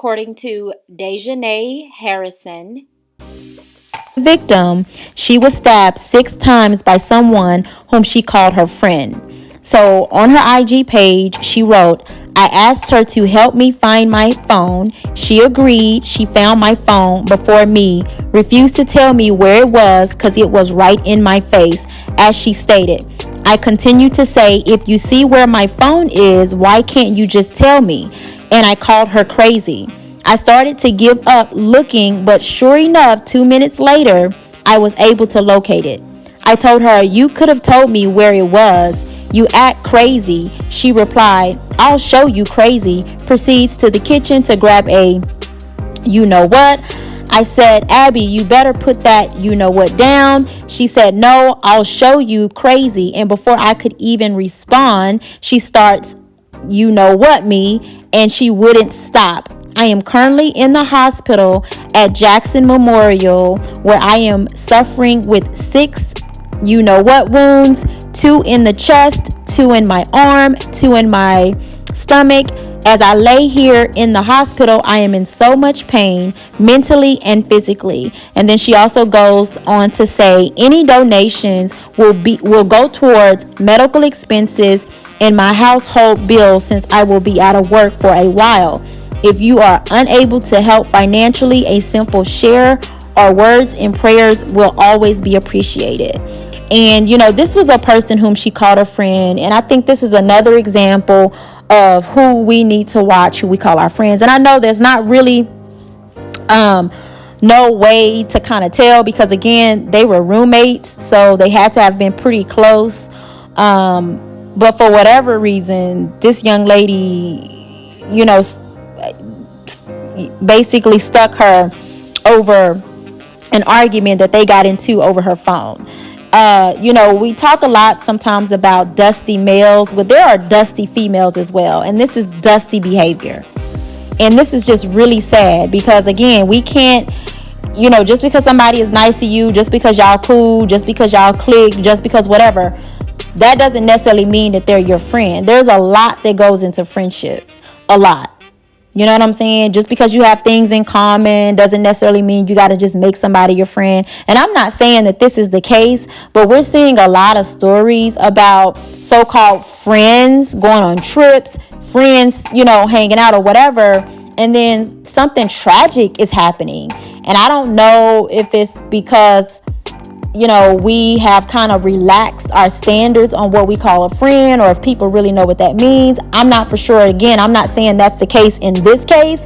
according to DaJane Harrison. Victim, she was stabbed 6 times by someone whom she called her friend. So on her IG page, she wrote, I asked her to help me find my phone. She agreed. She found my phone before me, refused to tell me where it was because it was right in my face, as she stated. I continued to say, if you see where my phone is, why can't you just tell me? And I called her crazy. I started to give up looking, but sure enough, 2 minutes later, I was able to locate it. I told her, you could have told me where it was. You act crazy. She replied, I'll show you crazy. Proceeds to the kitchen to grab a you know what. I said, Abby, you better put that you know what down. She said, no, I'll show you crazy. And before I could even respond, she starts, you know what me, and she wouldn't stop. I am currently in the hospital at Jackson Memorial where I am suffering with 6 you know what wounds, 2 in the chest, 2 in my arm, 2 in my stomach. As I lay here in the hospital, I am in so much pain, mentally and physically. And then she also goes on to say, any donations will go towards medical expenses and my household bills since I will be out of work for a while. If you are unable to help financially, a simple share or words and prayers will always be appreciated. And, this was a person whom she called a friend. And I think this is another example of who we need to watch, who we call our friends. And I know there's not really no way to kind of tell because, again, they were roommates. So they had to have been pretty close. But for whatever reason, this young lady, basically stuck her over an argument that they got into over her phone. We talk a lot sometimes about dusty males, but there are dusty females as well. And this is dusty behavior. And this is just really sad because, again, we can't, just because somebody is nice to you, just because y'all cool, just because y'all click, just because whatever, that doesn't necessarily mean that they're your friend. There's a lot that goes into friendship. A lot. You know what I'm saying? Just because you have things in common doesn't necessarily mean you got to just make somebody your friend. And I'm not saying that this is the case, but we're seeing a lot of stories about so-called friends going on trips, friends, hanging out or whatever. And then something tragic is happening. And I don't know if it's because we have kind of relaxed our standards on what we call a friend, or if people really know what that means. I'm not for sure. Again, I'm not saying that's the case in this case,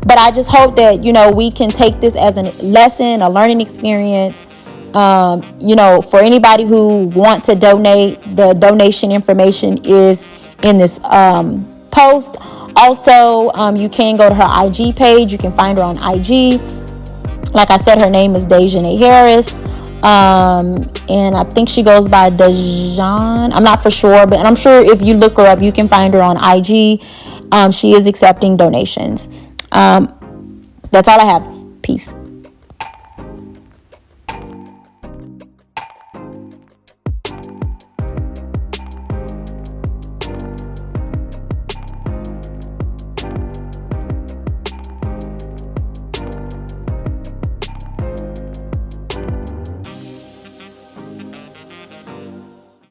but I just hope that, we can take this as a lesson, a learning experience. For anybody who want to donate, the donation information is in this post. Also, you can go to her IG page. You can find her on IG. Like I said, her name is DaJane Harris. And I think she goes by DaJane. I'm not for sure, but I'm sure if you look her up, you can find her on IG. She is accepting donations. That's all I have. Peace.